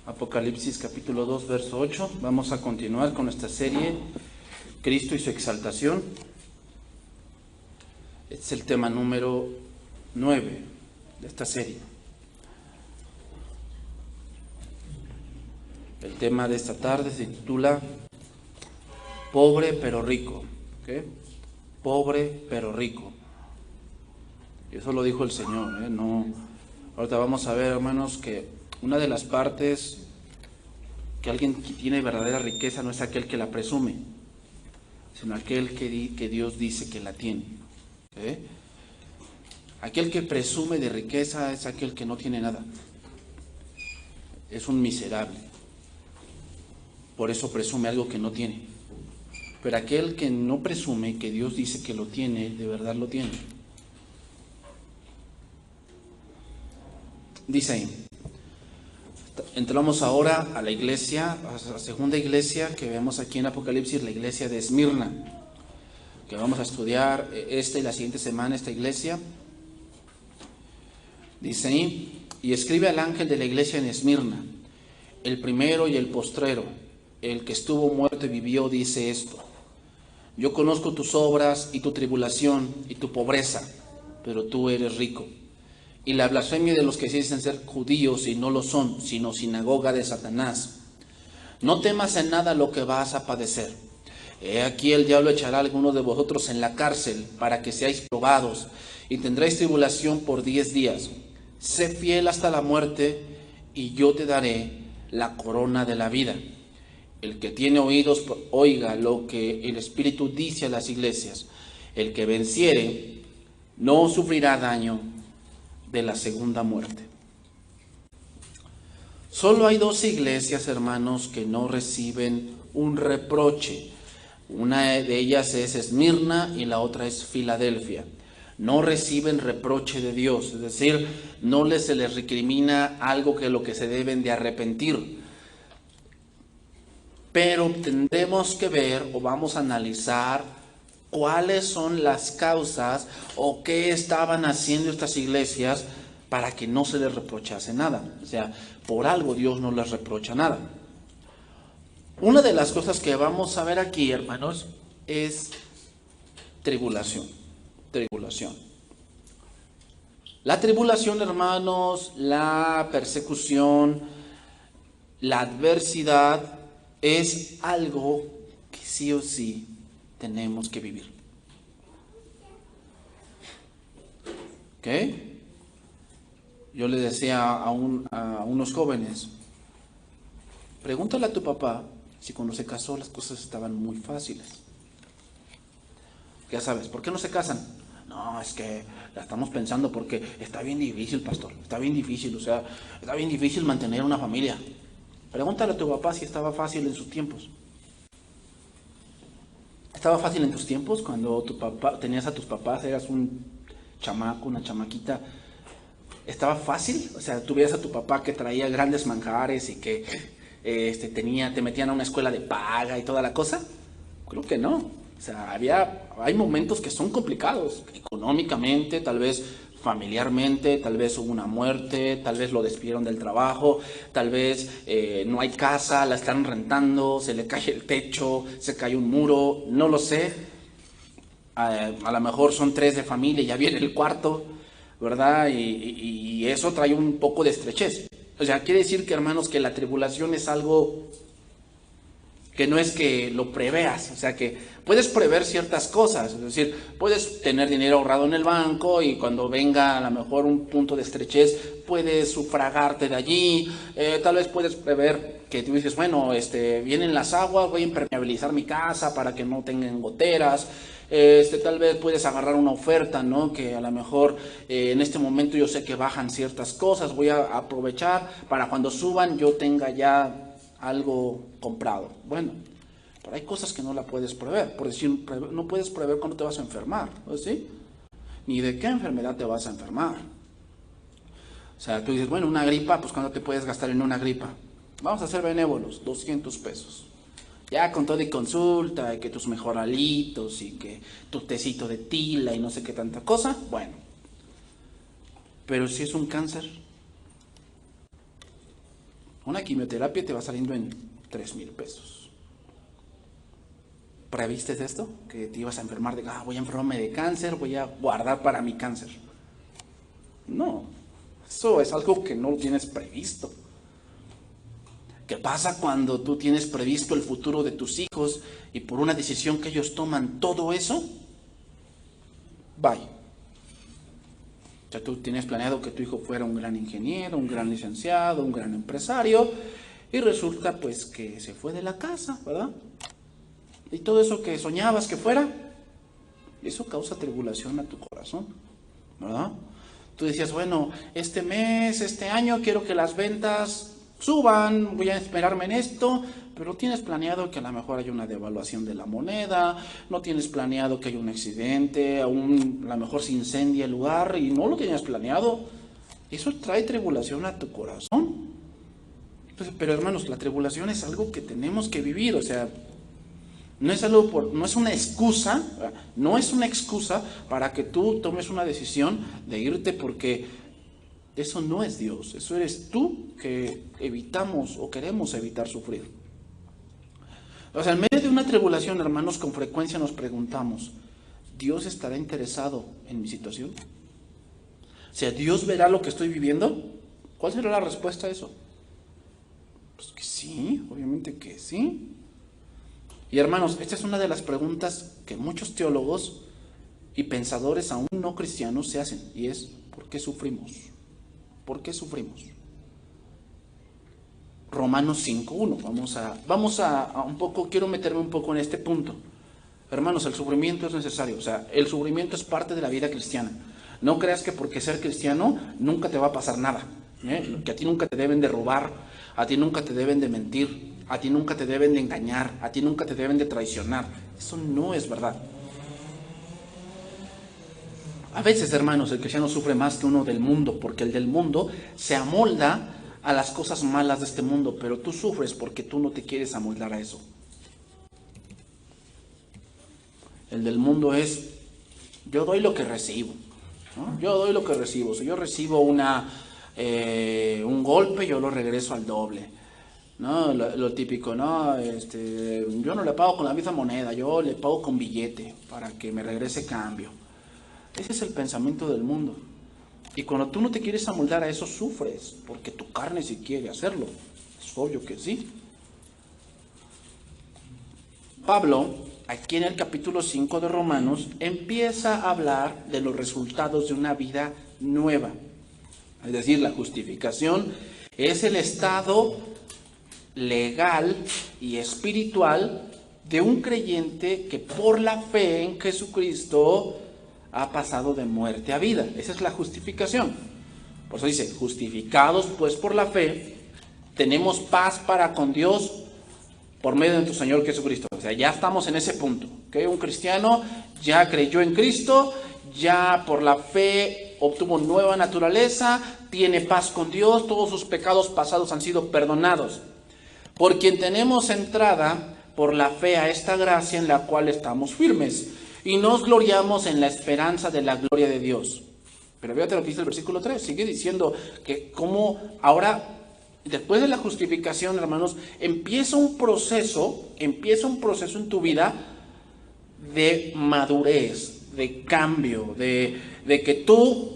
Apocalipsis capítulo 2, verso 8. Vamos a continuar con esta serie, Cristo y su exaltación. Este es el tema número 9 de esta serie. El tema de esta tarde se titula Pobre pero rico. ¿Okay? Pobre pero rico. Y eso lo dijo el Señor. No. Ahorita vamos a ver, hermanos, que una de las partes que alguien que tiene verdadera riqueza no es aquel que la presume, sino aquel que Dios dice que la tiene. ¿Okay? Aquel que presume de riqueza es aquel que no tiene nada. Es un miserable. Por eso presume algo que no tiene. Pero aquel que no presume, que Dios dice que lo tiene, de verdad lo tiene. Dice ahí. Entramos ahora a la iglesia, a la segunda iglesia que vemos aquí en Apocalipsis, la iglesia de Esmirna, que vamos a estudiar esta y la siguiente semana esta iglesia. Dice ahí, y escribe al ángel de la iglesia en Esmirna, el primero y el postrero, el que estuvo muerto y vivió, dice esto: yo conozco tus obras y tu tribulación y tu pobreza, pero tú eres rico. Y la blasfemia de los que se dicen ser judíos y no lo son, sino sinagoga de Satanás. No temas en nada lo que vas a padecer. He aquí el diablo echará a algunos de vosotros en la cárcel para que seáis probados, y tendréis tribulación por 10 días. Sé fiel hasta la muerte, y yo te daré la corona de la vida. El que tiene oídos, oiga lo que el Espíritu dice a las iglesias. El que venciere no sufrirá daño de la segunda muerte. Solo hay 2 iglesias, hermanos, que no reciben un reproche. Una de ellas es Esmirna y la otra es Filadelfia. No reciben reproche de Dios, es decir, no se les recrimina algo que lo que se deben de arrepentir. Pero tendremos que ver o vamos a analizar cuáles son las causas o qué estaban haciendo estas iglesias para que no se les reprochase nada. O sea, por algo Dios no les reprocha nada. Una de las cosas que vamos a ver aquí, hermanos, es tribulación. Tribulación. La tribulación, hermanos, la persecución, la adversidad, es algo que sí o sí tenemos que vivir. ¿Ok? Yo le decía a unos jóvenes, pregúntale a tu papá si cuando se casó las cosas estaban muy fáciles. Ya sabes, ¿por qué no se casan? No, es que la estamos pensando porque está bien difícil, pastor, está bien difícil, o sea, está bien difícil mantener una familia. Pregúntale a tu papá si estaba fácil en sus tiempos. ¿Estaba fácil en tus tiempos cuando tenías a tus papás, eras un chamaco, una chamaquita? ¿Estaba fácil? O sea, tú veías a tu papá que traía grandes manjares y que te metían a una escuela de paga y toda la cosa. Creo que no. O sea, hay momentos que son complicados, económicamente, tal vez familiarmente, tal vez hubo una muerte, tal vez lo despidieron del trabajo, tal vez no hay casa, la están rentando, se le cae el techo, se cae un muro, no lo sé. A lo mejor son 3 de familia y ya viene el cuarto, ¿verdad? Y eso trae un poco de estrechez. O sea, quiere decir que, hermanos, que la tribulación es algo que no es que lo preveas, o sea que puedes prever ciertas cosas, es decir, puedes tener dinero ahorrado en el banco y cuando venga a lo mejor un punto de estrechez, puedes sufragarte de allí, tal vez puedes prever que tú dices, bueno, vienen las aguas, voy a impermeabilizar mi casa para que no tengan goteras, tal vez puedes agarrar una oferta, ¿no? Que a lo mejor en este momento yo sé que bajan ciertas cosas, voy a aprovechar para cuando suban yo tenga ya algo comprado. Bueno, pero hay cosas que no la puedes prever. Por decir, no puedes prever cuándo te vas a enfermar, ¿sí? Ni de qué enfermedad te vas a enfermar. O sea, tú dices, bueno, una gripa, pues ¿cuándo te puedes gastar en una gripa? Vamos a ser benévolos, 200 pesos. Ya con todo y consulta, y que tus mejoralitos, y que tu tecito de tila, y no sé qué tanta cosa, bueno. Pero si es un cáncer, Una quimioterapia te va saliendo en 3,000 pesos. ¿Previste esto? Que te ibas a enfermar de, voy a enfermarme de cáncer, voy a guardar para mi cáncer. No, eso es algo que no tienes previsto. ¿Qué pasa cuando tú tienes previsto el futuro de tus hijos y por una decisión que ellos toman todo eso? Bye. O sea, tú tienes planeado que tu hijo fuera un gran ingeniero, un gran licenciado, un gran empresario, y resulta pues que se fue de la casa, ¿verdad? Y todo eso que soñabas que fuera, eso causa tribulación a tu corazón, ¿verdad? Tú decías, bueno, este mes, este año quiero que las ventas suban, voy a esperarme en esto, pero tienes planeado que a lo mejor haya una devaluación de la moneda, no tienes planeado que haya un accidente, aún a lo mejor se incendia el lugar y no lo tenías planeado. Eso trae tribulación a tu corazón. Entonces, pero hermanos, la tribulación es algo que tenemos que vivir, o sea, no es una excusa, no es una excusa para que tú tomes una decisión de irte, porque eso no es Dios, eso eres tú que evitamos o queremos evitar sufrir. O sea, en medio de una tribulación, hermanos, con frecuencia nos preguntamos, ¿Dios estará interesado en mi situación? O sea, ¿Dios verá lo que estoy viviendo? ¿Cuál será la respuesta a eso? Pues que sí, obviamente que sí. Y hermanos, esta es una de las preguntas que muchos teólogos y pensadores aún no cristianos se hacen, y es, ¿por qué sufrimos? ¿Por qué sufrimos? Romanos 5:1, vamos a un poco, quiero meterme un poco en este punto. Hermanos, el sufrimiento es necesario, o sea, el sufrimiento es parte de la vida cristiana. No creas que porque ser cristiano nunca te va a pasar nada, que a ti nunca te deben de robar, a ti nunca te deben de mentir, a ti nunca te deben de engañar, a ti nunca te deben de traicionar. Eso no es verdad. A veces, hermanos, el cristiano sufre más que uno del mundo, porque el del mundo se amolda a las cosas malas de este mundo, pero tú sufres porque tú no te quieres amoldar a eso. El del mundo es, yo doy lo que recibo, ¿no? Yo doy lo que recibo. Si yo recibo un golpe, yo lo regreso al doble, ¿no? Lo típico, ¿no? Yo no le pago con la misma moneda, yo le pago con billete para que me regrese cambio. Ese es el pensamiento del mundo. Y cuando tú no te quieres amoldar a eso, sufres, porque tu carne sí quiere hacerlo. Es obvio que sí. Pablo, aquí en el capítulo 5 de Romanos, empieza a hablar de los resultados de una vida nueva. Es decir, la justificación es el estado legal y espiritual de un creyente que por la fe en Jesucristo ha pasado de muerte a vida. Esa es la justificación. Por eso dice, justificados pues por la fe, tenemos paz para con Dios por medio de nuestro Señor Jesucristo. O sea, ya estamos en ese punto, ¿okay? Un cristiano ya creyó en Cristo, ya por la fe obtuvo nueva naturaleza, tiene paz con Dios, todos sus pecados pasados han sido perdonados. Por quien tenemos entrada por la fe a esta gracia en la cual estamos firmes, y nos gloriamos en la esperanza de la gloria de Dios. Pero fíjate lo que dice el versículo 3, sigue diciendo que como ahora, después de la justificación, hermanos, empieza un proceso en tu vida de madurez, de cambio, de que tú,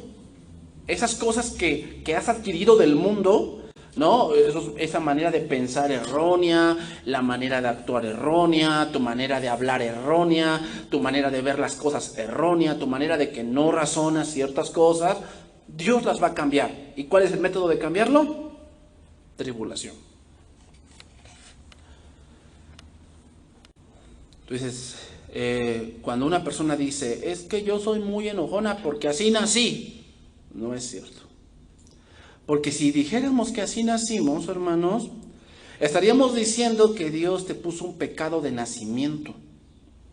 esas cosas que has adquirido del mundo, ¿no? Esa manera de pensar errónea, la manera de actuar errónea, tu manera de hablar errónea, tu manera de ver las cosas errónea, tu manera de que no razonas ciertas cosas, Dios las va a cambiar. ¿Y cuál es el método de cambiarlo? Tribulación. Entonces, cuando una persona dice, es que yo soy muy enojona porque así nací, no es cierto. Porque si dijéramos que así nacimos, hermanos, estaríamos diciendo que Dios te puso un pecado de nacimiento,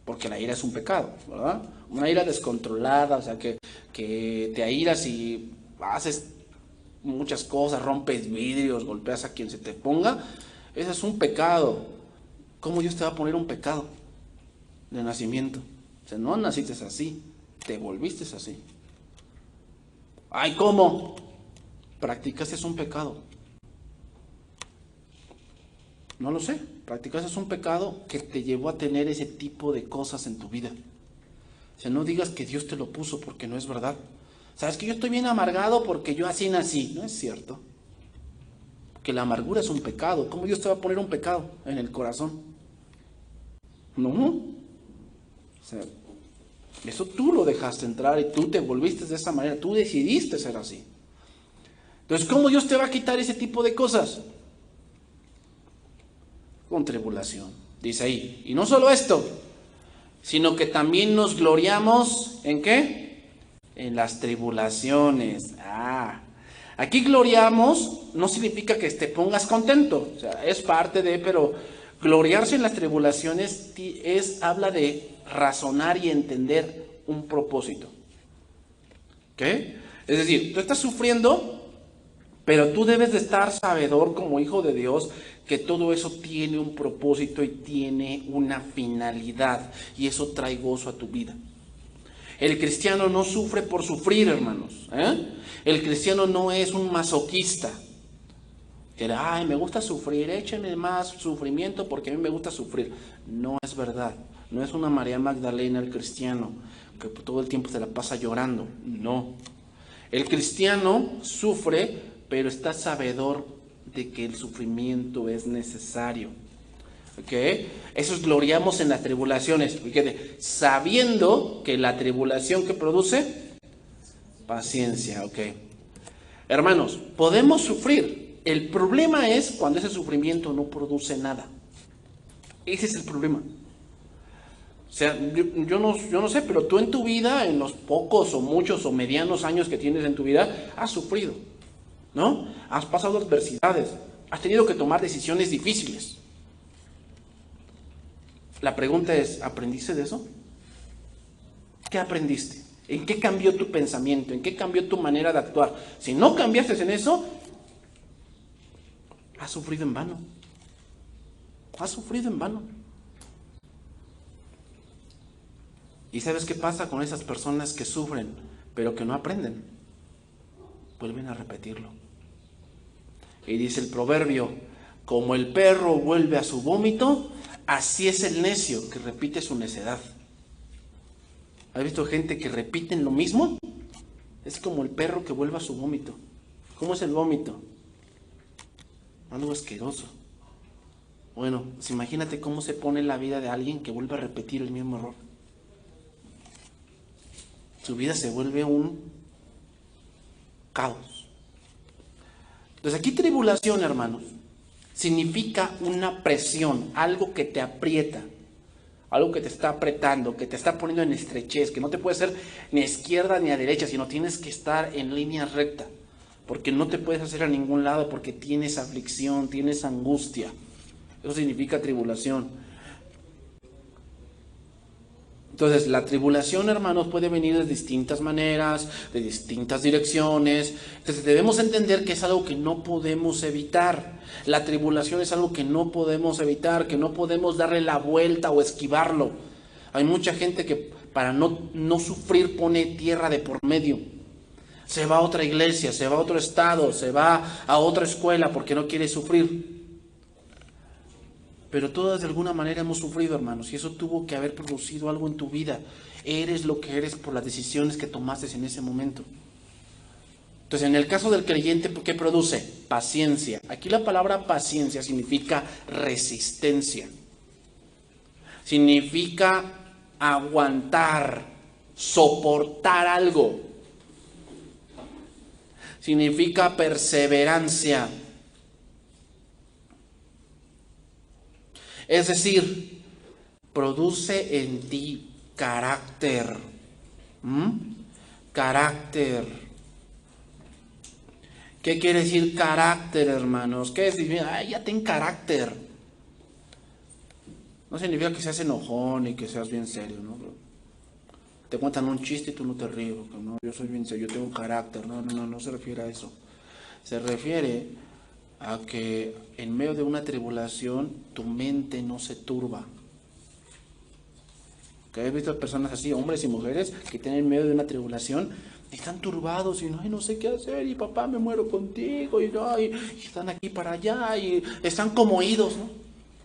porque la ira es un pecado, ¿verdad? Una ira descontrolada, o sea, que te airas y haces muchas cosas, rompes vidrios, golpeas a quien se te ponga, ese es un pecado. ¿Cómo Dios te va a poner un pecado de nacimiento? O sea, no naciste así, te volviste así. Ay, ¿cómo? Practicaste un pecado. No lo sé. Practicaste un pecado que te llevó a tener ese tipo de cosas en tu vida. O sea, no digas que Dios te lo puso porque no es verdad. Sabes que yo estoy bien amargado porque yo así nací. No es cierto. Que la amargura es un pecado. ¿Cómo Dios te va a poner un pecado en el corazón? No. O sea, eso tú lo dejaste entrar y tú te volviste de esa manera. Tú decidiste ser así. Entonces, ¿cómo Dios te va a quitar ese tipo de cosas? Con tribulación. Dice ahí. Y no solo esto, sino que también nos gloriamos, ¿en qué? En las tribulaciones. Aquí gloriamos no significa que te pongas contento, o sea, es parte de, pero gloriarse en las tribulaciones habla de razonar y entender un propósito. ¿Ok? Es decir, tú estás sufriendo, pero tú debes de estar sabedor como hijo de Dios que todo eso tiene un propósito y tiene una finalidad, y eso trae gozo a tu vida. El cristiano no sufre por sufrir, hermanos. El cristiano no es un masoquista. Que, me gusta sufrir, échenme más sufrimiento porque a mí me gusta sufrir. No es verdad. No es una María Magdalena el cristiano, que todo el tiempo se la pasa llorando. No. El cristiano sufre, pero está sabedor de que el sufrimiento es necesario. ¿Ok? Eso es gloriamos en las tribulaciones. Fíjate, sabiendo que la tribulación que produce paciencia. ¿Ok? Hermanos, podemos sufrir. El problema es cuando ese sufrimiento no produce nada. Ese es el problema. O sea, yo no sé, pero tú en tu vida, en los pocos o muchos o medianos años que tienes en tu vida, has sufrido, ¿no? Has pasado adversidades, has tenido que tomar decisiones difíciles. La pregunta es, ¿aprendiste de eso? ¿Qué aprendiste? ¿En qué cambió tu pensamiento? ¿En qué cambió tu manera de actuar? Si no cambiaste en eso, has sufrido en vano. Has sufrido en vano. ¿Y sabes qué pasa con esas personas que sufren, pero que no aprenden? Vuelven a repetirlo. Y dice el proverbio, como el perro vuelve a su vómito, así es el necio que repite su necedad. ¿Has visto gente que repiten lo mismo? Es como el perro que vuelve a su vómito. ¿Cómo es el vómito? Algo asqueroso. Bueno, pues imagínate cómo se pone la vida de alguien que vuelve a repetir el mismo error. Su vida se vuelve un caos. Entonces aquí tribulación, hermanos, significa una presión, algo que te aprieta, algo que te está apretando, que te está poniendo en estrechez, que no te puede ser ni a izquierda ni a derecha, sino tienes que estar en línea recta, porque no te puedes hacer a ningún lado, porque tienes aflicción, tienes angustia. Eso significa tribulación. Entonces, la tribulación, hermanos, puede venir de distintas maneras, de distintas direcciones. Entonces, debemos entender que es algo que no podemos evitar. La tribulación es algo que no podemos evitar, que no podemos darle la vuelta o esquivarlo. Hay mucha gente que para no sufrir pone tierra de por medio. Se va a otra iglesia, se va a otro estado, se va a otra escuela porque no quiere sufrir. Pero todas de alguna manera hemos sufrido, hermanos, y eso tuvo que haber producido algo en tu vida. Eres lo que eres por las decisiones que tomaste en ese momento. Entonces, en el caso del creyente, ¿qué produce? Paciencia. Aquí la palabra paciencia significa resistencia. Significa aguantar, soportar algo. Significa perseverancia. Es decir, produce en ti carácter. Carácter. ¿Qué quiere decir carácter, hermanos? ¿Qué es decir? Ya ten carácter. No significa que seas enojón y que seas bien serio, ¿no? Te cuentan un chiste y tú no te ríes. No, yo soy bien serio, yo tengo carácter. No se refiere a eso. Se refiere a que en medio de una tribulación tu mente no se turba. Que he visto personas así, hombres y mujeres, que están en medio de una tribulación y están turbados y no sé qué hacer, y papá me muero contigo, y están aquí para allá, y están como oídos, ¿no?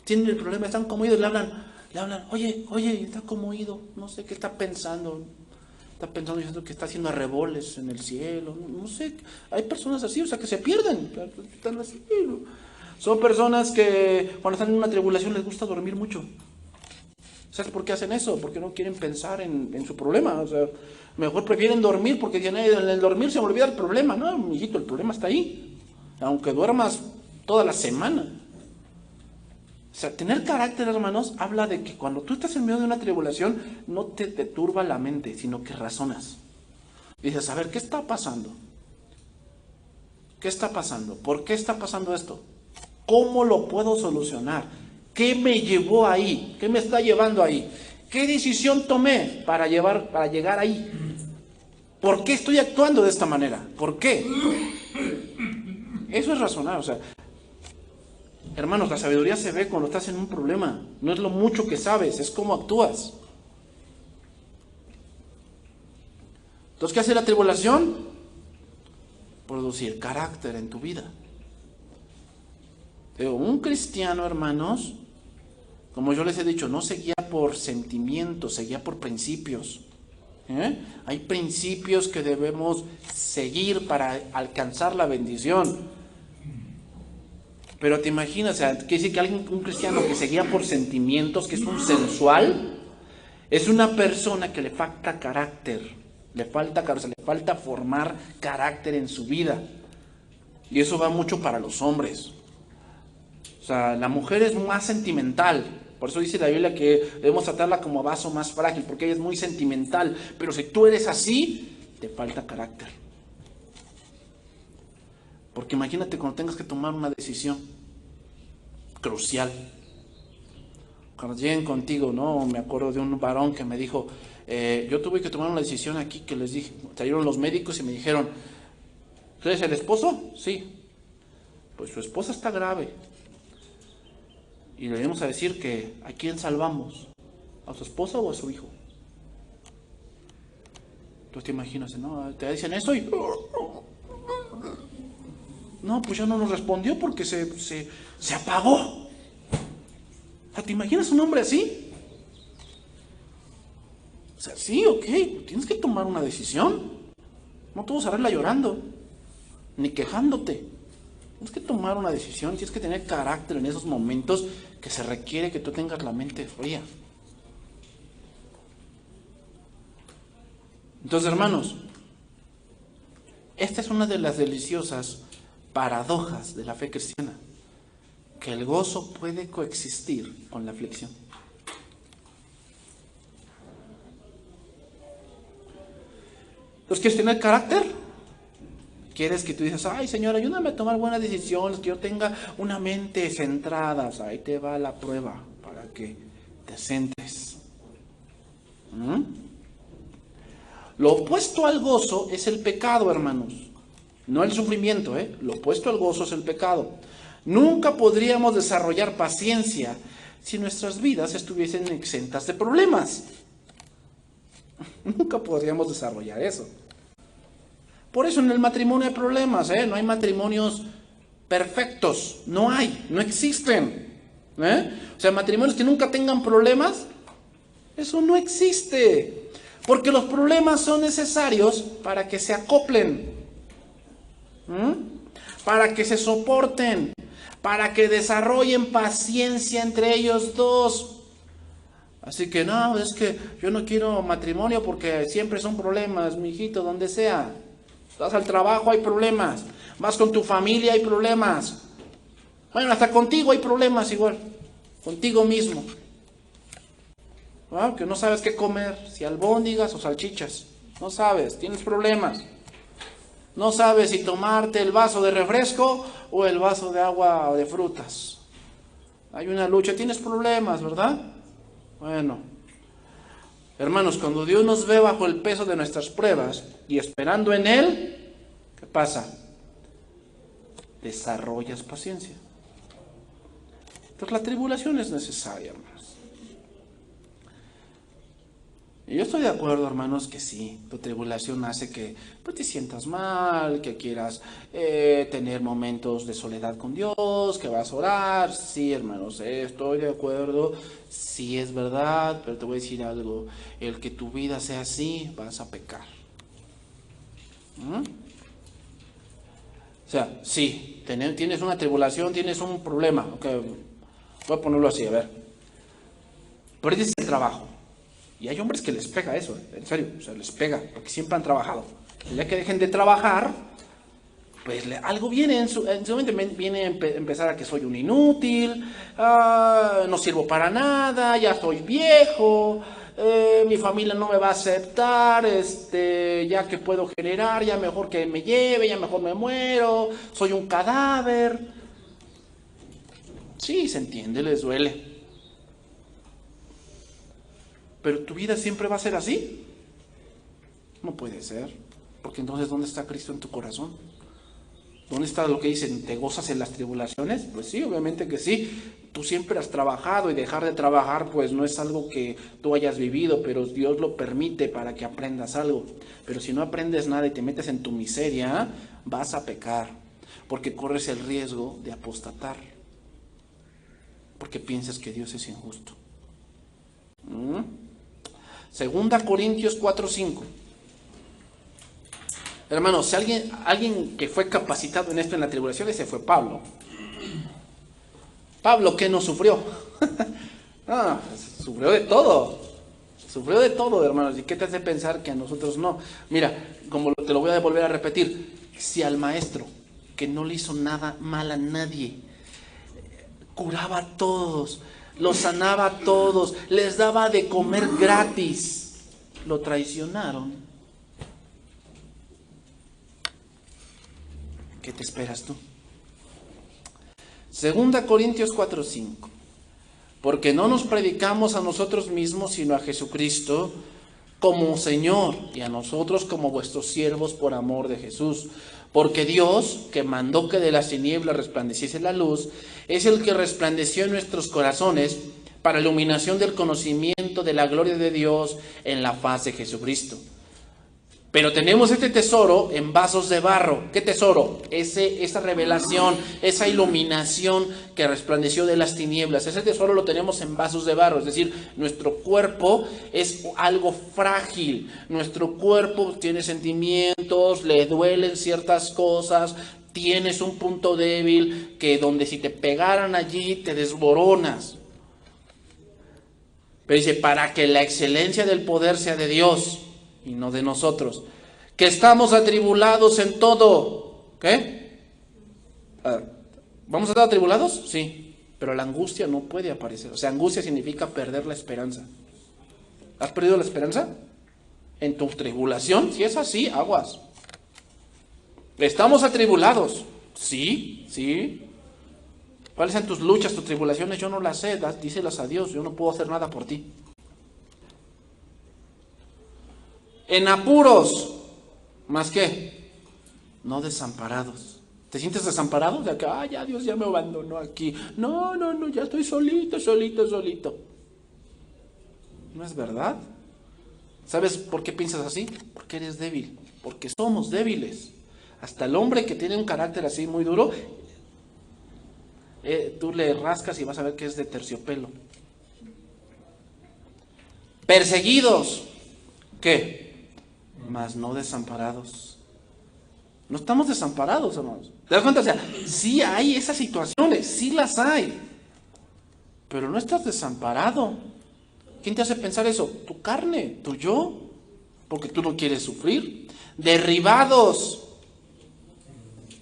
tienen el problema, están como idos, le hablan, oye, está como ido, no sé qué está pensando que está haciendo arreboles en el cielo, no sé, hay personas así, o sea, que se pierden, están así. Son personas que cuando están en una tribulación les gusta dormir mucho. ¿Sabes por qué hacen eso? Porque no quieren pensar en su problema, o sea, mejor prefieren dormir porque dicen, en el dormir se me olvida el problema. No, mijito, el problema está ahí, aunque duermas toda la semana. O sea, tener carácter, hermanos, habla de que cuando tú estás en medio de una tribulación, no te turba la mente, sino que razonas. Dices, a ver, ¿qué está pasando? ¿Qué está pasando? ¿Por qué está pasando esto? ¿Cómo lo puedo solucionar? ¿Qué me llevó ahí? ¿Qué me está llevando ahí? ¿Qué decisión tomé para llegar ahí? ¿Por qué estoy actuando de esta manera? ¿Por qué? Eso es razonar, o sea, hermanos, la sabiduría se ve cuando estás en un problema. No es lo mucho que sabes, es cómo actúas. Entonces, ¿qué hace la tribulación? Producir carácter en tu vida. Un cristiano, hermanos, como yo les he dicho, no se guía por sentimientos, se guía por principios. Hay principios que debemos seguir para alcanzar la bendición. Pero te imaginas, o sea, quiere decir que un cristiano que se guía por sentimientos, que es un sensual, es una persona que le falta carácter, le falta formar carácter en su vida. Y eso va mucho para los hombres. O sea, la mujer es más sentimental. Por eso dice la Biblia que debemos tratarla como vaso más frágil, porque ella es muy sentimental. Pero si tú eres así, te falta carácter. Porque imagínate cuando tengas que tomar una decisión crucial. Cuando lleguen contigo, ¿no? Me acuerdo de un varón que me dijo, yo tuve que tomar una decisión aquí que les dije, salieron los médicos y me dijeron, ¿tú eres el esposo? Sí. Pues su esposa está grave. Y le vamos a decir que ¿a quién salvamos? ¿A su esposa o a su hijo? Entonces te imaginas, ¿no? Te dicen eso y... No, pues ya no nos respondió porque se apagó. O sea, ¿te imaginas un hombre así? O sea, sí, ok, tienes que tomar una decisión. No te vas a verla llorando, ni quejándote. Tienes que tomar una decisión, tienes que tener carácter en esos momentos que se requiere que tú tengas la mente fría. Entonces, hermanos, esta es una de las deliciosas paradojas de la fe cristiana, que el gozo puede coexistir con la aflicción. Entonces, ¿quieres tener carácter? ¿Quieres que tú dices, ay Señor, ayúdame a tomar buenas decisiones, que yo tenga una mente centrada? O sea, ahí te va la prueba para que te centres. Lo opuesto al gozo es el pecado, hermanos. No el sufrimiento, Lo opuesto al gozo es el pecado. Nunca podríamos desarrollar paciencia si nuestras vidas estuviesen exentas de problemas. Nunca podríamos desarrollar eso. Por eso en el matrimonio hay problemas, no hay matrimonios perfectos, no existen. O sea, matrimonios que nunca tengan problemas, eso no existe. Porque los problemas son necesarios para que se acoplen, para que se soporten, para que desarrollen paciencia entre ellos dos. Así que no, es que yo no quiero matrimonio porque siempre son problemas, mijito, donde sea. Vas al trabajo, hay problemas. Vas con tu familia, hay problemas. Bueno, hasta contigo hay problemas igual. Contigo mismo. Que no sabes qué comer, si albóndigas o salchichas. No sabes, tienes problemas. No sabes si tomarte el vaso de refresco o el vaso de agua o de frutas. Hay una lucha, tienes problemas, ¿verdad? Bueno, hermanos, cuando Dios nos ve bajo el peso de nuestras pruebas y esperando en Él, ¿qué pasa? Desarrollas paciencia. Entonces la tribulación es necesaria, hermanos. Y yo estoy de acuerdo, hermanos, que sí, tu tribulación hace que pues, te sientas mal, que quieras tener momentos de soledad con Dios, que vas a orar. Sí, hermanos, estoy de acuerdo, sí es verdad, pero te voy a decir algo, el que tu vida sea así, vas a pecar. ¿Mm? O sea, sí, tienes una tribulación, tienes un problema, okay, voy a ponerlo así, a ver, perdiste el trabajo. Y hay hombres que les pega eso, en serio, o sea, les pega, porque siempre han trabajado. El día que dejen de trabajar, pues algo viene en su mente, viene empezar a que soy un inútil, no sirvo para nada, ya soy viejo, mi familia no me va a aceptar, ya que puedo generar, ya mejor que me lleve, ya mejor me muero, soy un cadáver. Sí, se entiende, les duele. Pero tu vida siempre va a ser así. No puede ser. Porque entonces, ¿dónde está Cristo en tu corazón? ¿Dónde está lo que dicen? ¿Te gozas en las tribulaciones? Pues sí, obviamente que sí. Tú siempre has trabajado y dejar de trabajar pues no es algo que tú hayas vivido, pero Dios lo permite para que aprendas algo. Pero si no aprendes nada y te metes en tu miseria, vas a pecar. Porque corres el riesgo de apostatar. Porque piensas que Dios es injusto. Segunda Corintios 4:5. Hermanos, si alguien que fue capacitado en esto en la tribulación, ese fue Pablo. Pablo, ¿qué no sufrió? No, sufrió de todo. Sufrió de todo, hermanos. ¿Y qué te hace pensar que a nosotros no? Mira, como te lo voy a volver a repetir, si al maestro, que no le hizo nada mal a nadie, curaba a todos, los sanaba a todos, les daba de comer gratis, lo traicionaron, ¿qué te esperas tú? Segunda Corintios 4:5. Porque no nos predicamos a nosotros mismos, sino a Jesucristo como Señor, y a nosotros como vuestros siervos por amor de Jesús. Porque Dios, que mandó que de las tinieblas resplandeciese la luz, es el que resplandeció en nuestros corazones para iluminación del conocimiento de la gloria de Dios en la faz de Jesucristo. Pero tenemos este tesoro en vasos de barro. ¿Qué tesoro? Esa revelación, esa iluminación que resplandeció de las tinieblas. Ese tesoro lo tenemos en vasos de barro. Es decir, nuestro cuerpo es algo frágil. Nuestro cuerpo tiene sentimientos, le duelen ciertas cosas. Tienes un punto débil que donde si te pegaran allí te desboronas. Pero dice, para que la excelencia del poder sea de Dios y no de nosotros, que estamos atribulados en todo. ¿Qué? ¿Vamos a estar atribulados? Sí, pero la angustia no puede aparecer. O sea, angustia significa perder la esperanza. ¿Has perdido la esperanza? En tu tribulación, si es así, aguas. ¿Estamos atribulados? Sí, sí. ¿Cuáles son tus luchas, tus tribulaciones? Yo no las sé, díselas a Dios, yo no puedo hacer nada por ti. En apuros, ¿más qué? No desamparados. ¿Te sientes desamparado? De que, ya Dios ya me abandonó aquí. No, ya estoy solito. ¿No es verdad? ¿Sabes por qué piensas así? Porque eres débil, porque somos débiles. Hasta el hombre que tiene un carácter así muy duro, tú le rascas y vas a ver que es de terciopelo. Perseguidos, ¿qué? Mas no desamparados. No estamos desamparados, hermanos. ¿Te das cuenta? O sea, sí hay esas situaciones, sí las hay, pero no estás desamparado. ¿Quién te hace pensar eso? Tu carne, tu yo, porque tú no quieres sufrir. Derribados,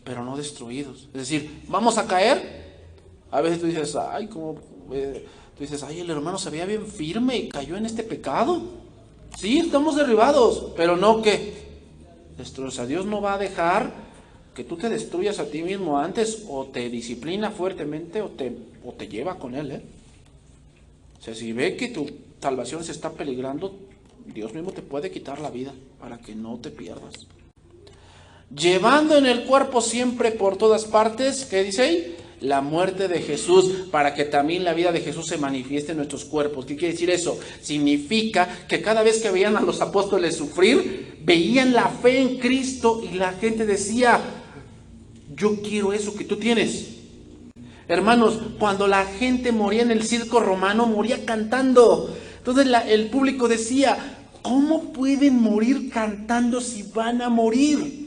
pero no destruidos. Es decir, ¿vamos a caer? A veces tú dices, el hermano se veía bien firme y cayó en este pecado. Sí, estamos derribados, pero no que destruyas. Dios no va a dejar que tú te destruyas a ti mismo antes, o te disciplina fuertemente o te lleva con él. O sea, si ve que tu salvación se está peligrando, Dios mismo te puede quitar la vida para que no te pierdas. Llevando en el cuerpo siempre por todas partes, ¿qué dice ahí? la muerte de Jesús para que también la vida de Jesús se manifieste en nuestros cuerpos. ¿Qué quiere decir eso? Significa que cada vez que veían a los apóstoles sufrir, veían la fe en Cristo y la gente decía, yo quiero eso que tú tienes. Hermanos, cuando la gente moría en el circo romano, moría cantando. Entonces el público decía, ¿cómo pueden morir cantando si van a morir?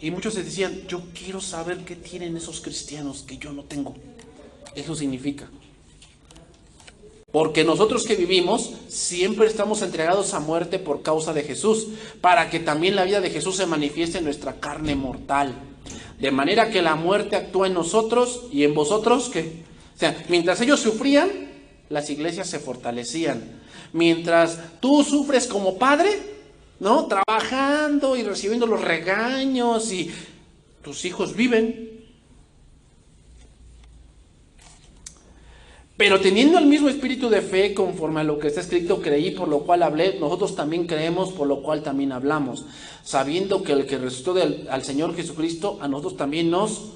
Y muchos se decían, yo quiero saber qué tienen esos cristianos que yo no tengo. Eso significa. Porque nosotros que vivimos siempre estamos entregados a muerte por causa de Jesús, para que también la vida de Jesús se manifieste en nuestra carne mortal. De manera que la muerte actúa en nosotros y en vosotros, ¿qué? O sea, mientras ellos sufrían, las iglesias se fortalecían. Mientras tú sufres como padre, ¿no? Trabajando y recibiendo los regaños y tus hijos viven. Pero teniendo el mismo espíritu de fe, conforme a lo que está escrito, creí, por lo cual hablé, nosotros también creemos, por lo cual también hablamos, sabiendo que el que resucitó al Señor Jesucristo, a nosotros también nos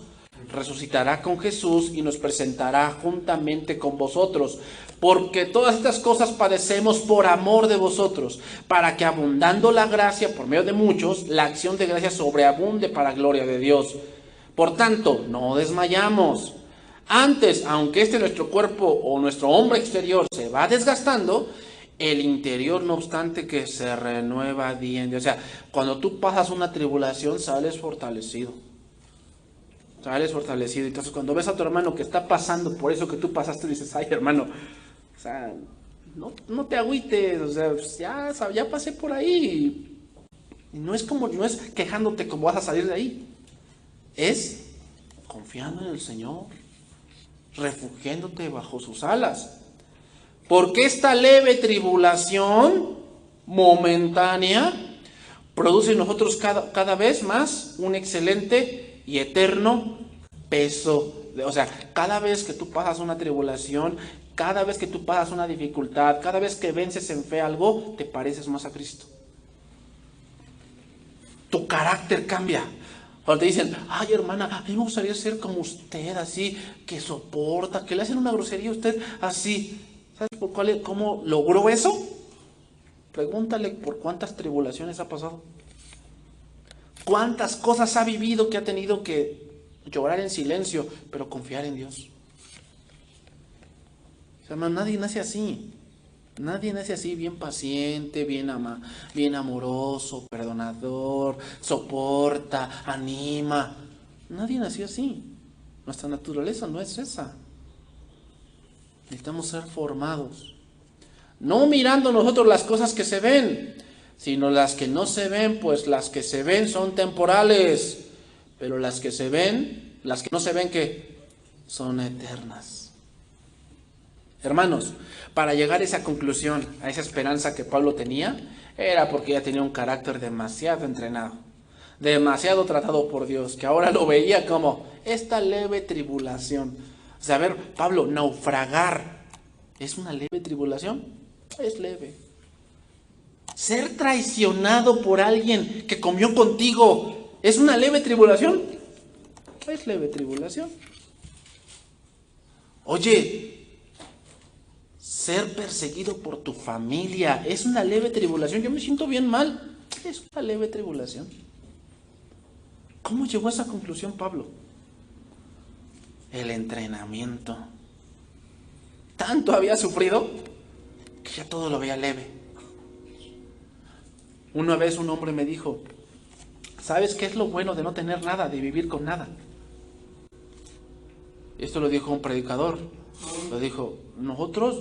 resucitará con Jesús y nos presentará juntamente con vosotros, porque todas estas cosas padecemos por amor de vosotros, para que abundando la gracia por medio de muchos, la acción de gracia sobreabunde para gloria de Dios. Por tanto, no desmayamos. Antes, aunque nuestro cuerpo o nuestro hombre exterior se va desgastando, el interior, no obstante, que se renueva día en día. O sea, cuando tú pasas una tribulación, sales fortalecido. Sales fortalecido. Entonces, cuando ves a tu hermano que está pasando por eso que tú pasaste, dices, ay, hermano, o sea, no te agüites, o sea, pues ya pasé por ahí. Y no es quejándote como vas a salir de ahí. Es confiando en el Señor, refugiándote bajo sus alas. Porque esta leve tribulación momentánea produce en nosotros cada vez más un excelente y eterno peso. O sea, cada vez que tú pasas una tribulación, cada vez que tú pasas una dificultad, cada vez que vences en fe algo, te pareces más a Cristo. Tu carácter cambia. Cuando te dicen, ay, hermana, a mí me gustaría ser como usted, así, que soporta, que le hacen una grosería a usted, así. ¿Sabes cómo logró eso? Pregúntale por cuántas tribulaciones ha pasado. Cuántas cosas ha vivido que ha tenido que llorar en silencio, pero confiar en Dios. O sea, nadie nace así. Nadie nace así, bien paciente, bien amoroso, perdonador, soporta, anima. Nadie nació así. Nuestra naturaleza no es esa. Necesitamos ser formados. No mirando nosotros las cosas que se ven, sino las que no se ven, pues las que se ven son temporales. Pero las que no se ven, ¿qué? Son eternas. Hermanos, para llegar a esa conclusión, a esa esperanza que Pablo tenía, era porque ya tenía un carácter demasiado entrenado, demasiado tratado por Dios, que ahora lo veía como esta leve tribulación. O sea, a ver, Pablo, naufragar, ¿es una leve tribulación? Es leve. Ser traicionado por alguien que comió contigo, ¿es una leve tribulación? Es leve tribulación. Oye, ser perseguido por tu familia, ¿es una leve tribulación? Yo me siento bien mal. Es una leve tribulación. ¿Cómo llegó a esa conclusión Pablo? El entrenamiento. Tanto había sufrido que ya todo lo veía leve. Una vez un hombre me dijo, ¿sabes qué es lo bueno de no tener nada, de vivir con nada? Esto lo dijo un predicador. Lo dijo,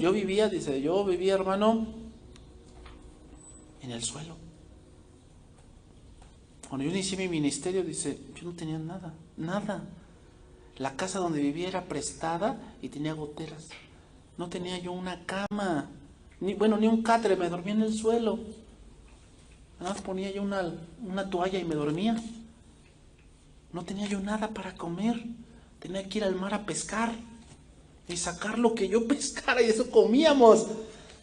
yo vivía, hermano, en el suelo. Cuando yo inicié mi ministerio, dice, yo no tenía nada. La casa donde vivía era prestada y tenía goteras. No tenía yo una cama, ni un catre, me dormía en el suelo. Nada más ponía yo una toalla y me dormía. No tenía yo nada para comer. Tenía que ir al mar a pescar y sacar lo que yo pescara y eso comíamos.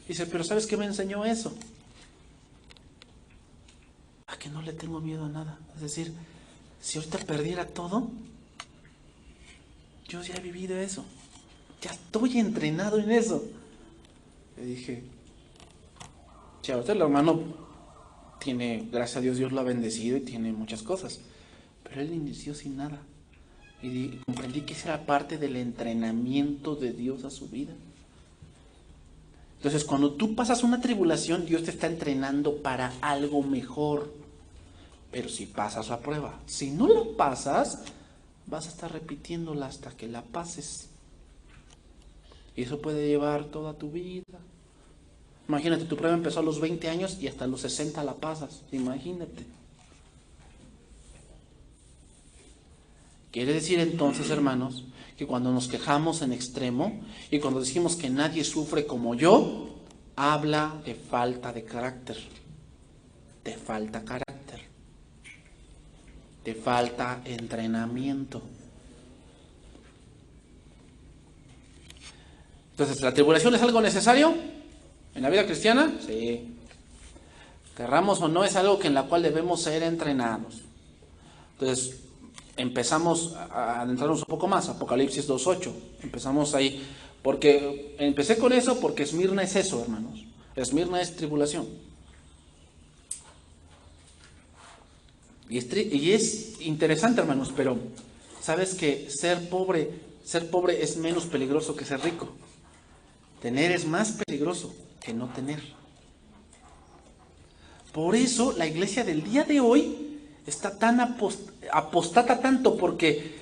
Dice, pero ¿sabes qué me enseñó eso? A que no le tengo miedo a nada. Es decir, si ahorita perdiera todo, yo ya he vivido eso, ya estoy entrenado en eso. Le dije, sí, ahorita el hermano tiene, gracias a Dios, Dios lo ha bendecido y tiene muchas cosas, pero él inició sin nada. Y comprendí que esa era parte del entrenamiento de Dios a su vida. Entonces, cuando tú pasas una tribulación, Dios te está entrenando para algo mejor. Pero si pasas la prueba, si no la pasas, vas a estar repitiéndola hasta que la pases. Y eso puede llevar toda tu vida. Imagínate, tu prueba empezó a los 20 años y hasta los 60 la pasas. Imagínate. Quiere decir entonces, hermanos, que cuando nos quejamos en extremo y cuando decimos que nadie sufre como yo, habla de falta de carácter. Te falta carácter. Te falta entrenamiento. Entonces, ¿la tribulación es algo necesario en la vida cristiana? Sí. Querramos o no, es algo en la cual debemos ser entrenados. Entonces, empezamos a adentrarnos un poco más, Apocalipsis 2:8. Empezamos ahí, porque empecé con eso porque Esmirna es eso, hermanos. Esmirna es tribulación. Y es interesante, hermanos, pero sabes que ser pobre es menos peligroso que ser rico. Tener es más peligroso que no tener. Por eso la iglesia del día de hoy está tan apostata tanto, porque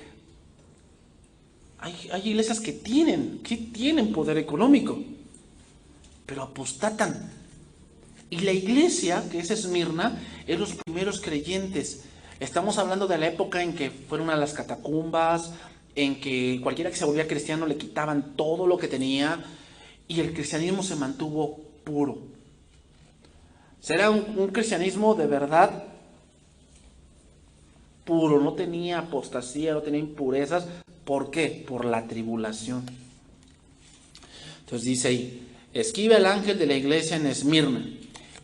hay iglesias que tienen poder económico, pero apostatan. Y la iglesia, que es Esmirna, es los primeros creyentes. Estamos hablando de la época en que fueron a las catacumbas, en que cualquiera que se volvía cristiano le quitaban todo lo que tenía, y el cristianismo se mantuvo puro. Era un cristianismo de verdad puro, no tenía apostasía, no tenía impurezas. ¿Por qué? Por la tribulación. Entonces dice ahí, escribe al ángel de la iglesia en Esmirna,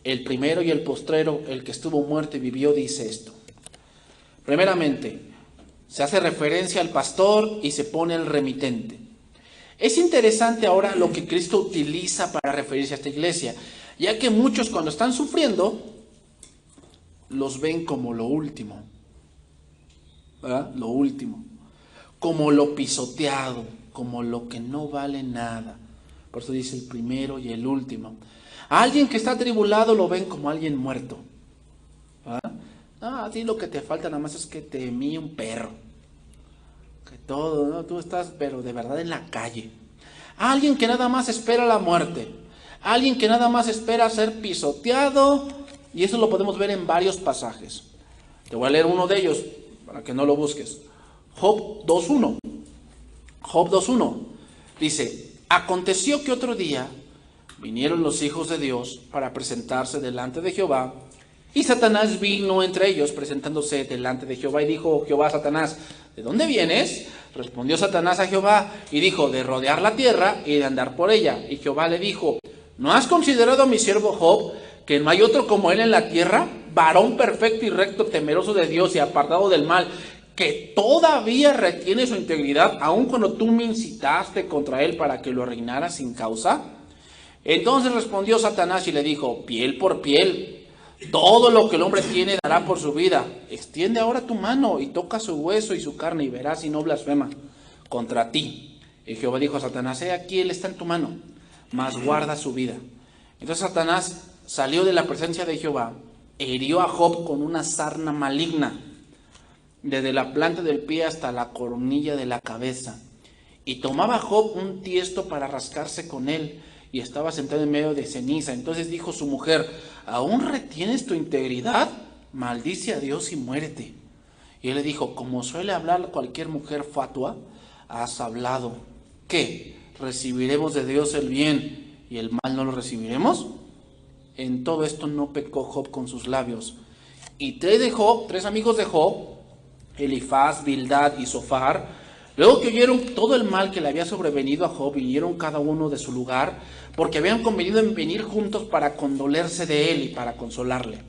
el primero y el postrero, el que estuvo muerto y vivió, dice esto. Primeramente, se hace referencia al pastor y se pone el remitente. Es interesante ahora lo que Cristo utiliza para referirse a esta iglesia, ya que muchos cuando están sufriendo, los ven como lo último. ¿Verdad? Lo último. Como lo pisoteado, como lo que no vale nada. Por eso dice el primero y el último. A alguien que está atribulado lo ven como alguien muerto. ¿Verdad? A ti lo que te falta nada más es que te míe un perro. Que todo, ¿no? Tú estás, pero de verdad en la calle. A alguien que nada más espera la muerte. A alguien que nada más espera ser pisoteado. Y eso lo podemos ver en varios pasajes. Te voy a leer uno de ellos, para que no lo busques. Job 2:1. Job 2:1 dice, aconteció que otro día vinieron los hijos de Dios para presentarse delante de Jehová, y Satanás vino entre ellos presentándose delante de Jehová, y dijo Jehová a Satanás, ¿de dónde vienes? Respondió Satanás a Jehová y dijo, de rodear la tierra y de andar por ella. Y Jehová le dijo, ¿no has considerado a mi siervo Job, que no hay otro como él en la tierra, varón perfecto y recto, temeroso de Dios y apartado del mal, que todavía retiene su integridad, aun cuando tú me incitaste contra él para que lo reinara sin causa? Entonces respondió Satanás y le dijo, piel por piel, todo lo que el hombre tiene dará por su vida. Extiende ahora tu mano y toca su hueso y su carne, y verás si no blasfema contra ti. Y Jehová dijo a Satanás, he aquí, él está en tu mano, mas guarda su vida. Entonces Satanás salió de la presencia de Jehová, e hirió a Job con una sarna maligna, desde la planta del pie hasta la coronilla de la cabeza. Y tomaba Job un tiesto para rascarse con él, y estaba sentado en medio de ceniza. Entonces dijo su mujer, ¿aún retienes tu integridad? Maldice a Dios y muérete. Y él le dijo, como suele hablar cualquier mujer fatua, has hablado. ¿Qué? ¿Recibiremos de Dios el bien y el mal no lo recibiremos? En todo esto no pecó Job con sus labios. Y tres amigos de Job, Elifaz, Bildad y Zofar, luego que oyeron todo el mal que le había sobrevenido a Job, vinieron cada uno de su lugar, porque habían convenido en venir juntos para condolerse de él y para consolarle,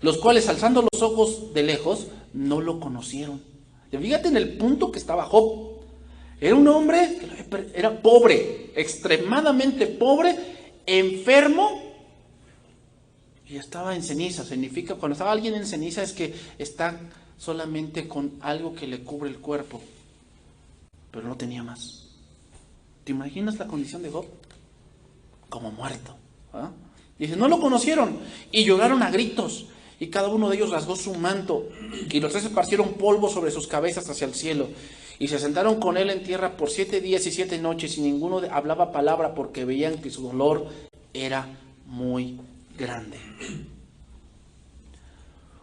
los cuales, alzando los ojos de lejos, no lo conocieron. Y fíjate en el punto que estaba Job. Era un hombre, era pobre, extremadamente pobre, enfermo, y estaba en ceniza. Significa, cuando estaba alguien en ceniza, es que está solamente con algo que le cubre el cuerpo, pero no tenía más. ¿Te imaginas la condición de Job? Como muerto. ¿Ah? Dice, no lo conocieron y lloraron a gritos, y cada uno de ellos rasgó su manto, y los tres esparcieron polvo sobre sus cabezas hacia el cielo, y se sentaron con él en tierra por 7 días y 7 noches, y ninguno hablaba palabra, porque veían que su dolor era muy grande.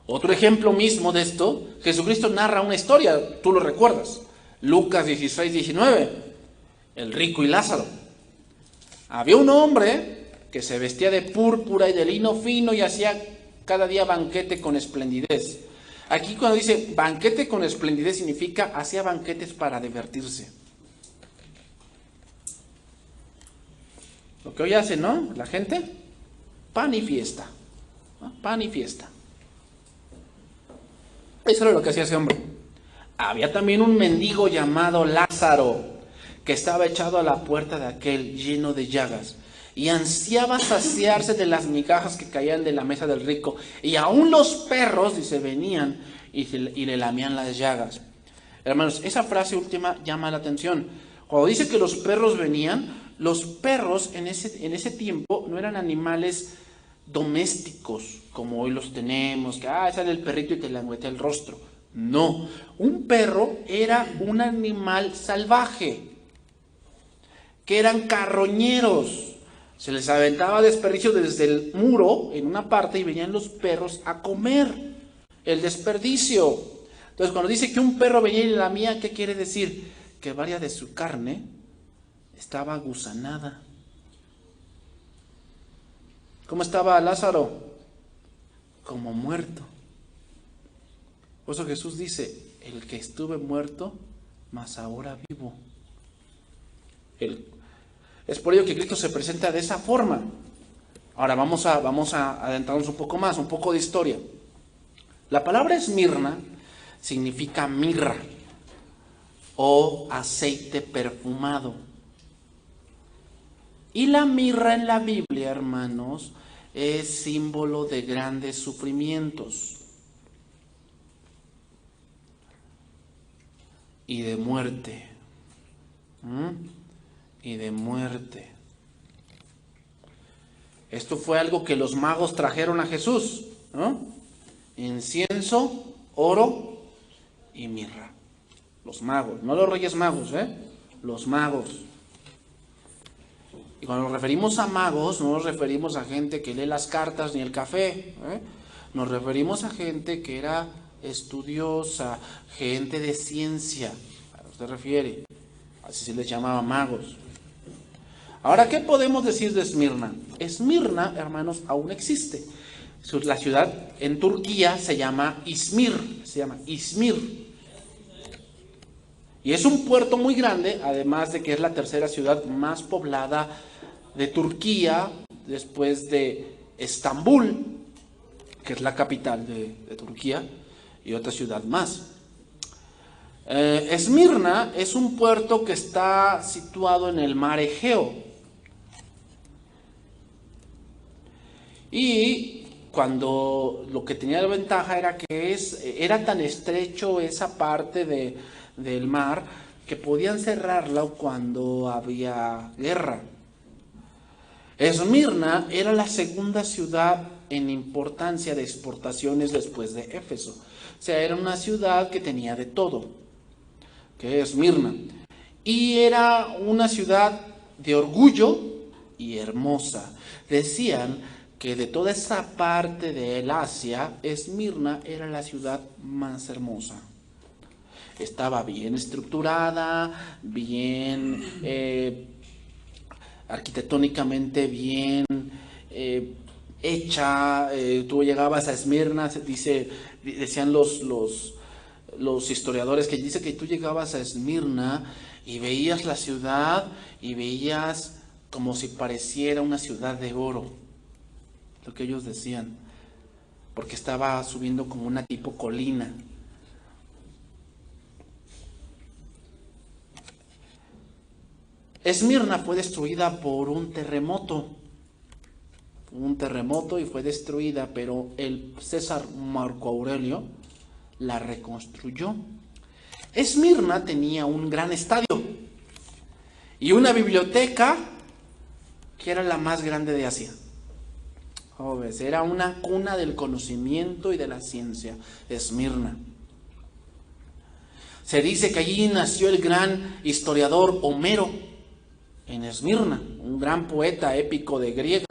Otro ejemplo mismo de esto, Jesucristo narra una historia, tú lo recuerdas, Lucas 16, 19, el rico y Lázaro. Había un hombre que se vestía de púrpura y de lino fino y hacía cada día banquete con esplendidez. Aquí cuando dice banquete con esplendidez significa hacía banquetes para divertirse. Lo que hoy hace, ¿no? La gente, pan y fiesta. ¿No? Pan y fiesta. Eso era lo que hacía ese hombre. Había también un mendigo llamado Lázaro, que estaba echado a la puerta de aquel, lleno de llagas, y ansiaba saciarse de las migajas que caían de la mesa del rico. Y aún los perros, dice, venían y le lamían las llagas. Hermanos, esa frase última llama la atención. Cuando dice que los perros venían, los perros en ese tiempo no eran animales domésticos, como hoy los tenemos, que sale el perrito y te languetea el rostro. No, un perro era un animal salvaje, que eran carroñeros. Se les aventaba desperdicio desde el muro en una parte y venían los perros a comer el desperdicio. Entonces, cuando dice que un perro venía y le lamía, ¿qué quiere decir? Que varias de su carne estaba gusanada. ¿Cómo estaba Lázaro? Como muerto. Por eso Jesús dice, el que estuve muerto, mas ahora vivo. Es por ello que Cristo se presenta de esa forma. Ahora vamos a adentrarnos un poco más, un poco de historia. La palabra esmirna significa mirra o aceite perfumado. Y la mirra en la Biblia, hermanos, es símbolo de grandes sufrimientos y de muerte. Y de muerte. Esto fue algo que los magos trajeron a Jesús, ¿no? Incienso, oro y mirra. Los magos, no los reyes magos, los magos. Y cuando nos referimos a magos, no nos referimos a gente que lee las cartas ni el café, Nos referimos a gente que era estudiosa, gente de ciencia. ¿A qué se refiere? Así se les llamaba magos. Ahora, ¿qué podemos decir de Esmirna? Esmirna, hermanos, aún existe. La ciudad en Turquía se llama Izmir. Y es un puerto muy grande, además de que es la tercera ciudad más poblada de Turquía, después de Estambul, que es la capital de Turquía, y otra ciudad más. Esmirna es un puerto que está situado en el mar Egeo. Y cuando lo que tenía la ventaja era que era tan estrecho esa parte del mar que podían cerrarla cuando había guerra. Esmirna era la segunda ciudad en importancia de exportaciones después de Éfeso. O sea, era una ciudad que tenía de todo, que es Esmirna. Y era una ciudad de orgullo y hermosa. Decían que de toda esa parte del Asia, Esmirna era la ciudad más hermosa. Estaba bien estructurada, bien arquitectónicamente bien hecha. Tú llegabas a Esmirna, decían los historiadores, que dice que tú llegabas a Esmirna y veías la ciudad y veías como si pareciera una ciudad de oro. Lo que ellos decían, porque estaba subiendo como una tipo colina. Esmirna fue destruida por un terremoto. Y fue destruida, pero el César Marco Aurelio la reconstruyó. Esmirna tenía un gran estadio y una biblioteca que era la más grande de Asia. Era una cuna del conocimiento y de la ciencia, Esmirna. Se dice que allí nació el gran historiador Homero, en Esmirna, un gran poeta épico de griega.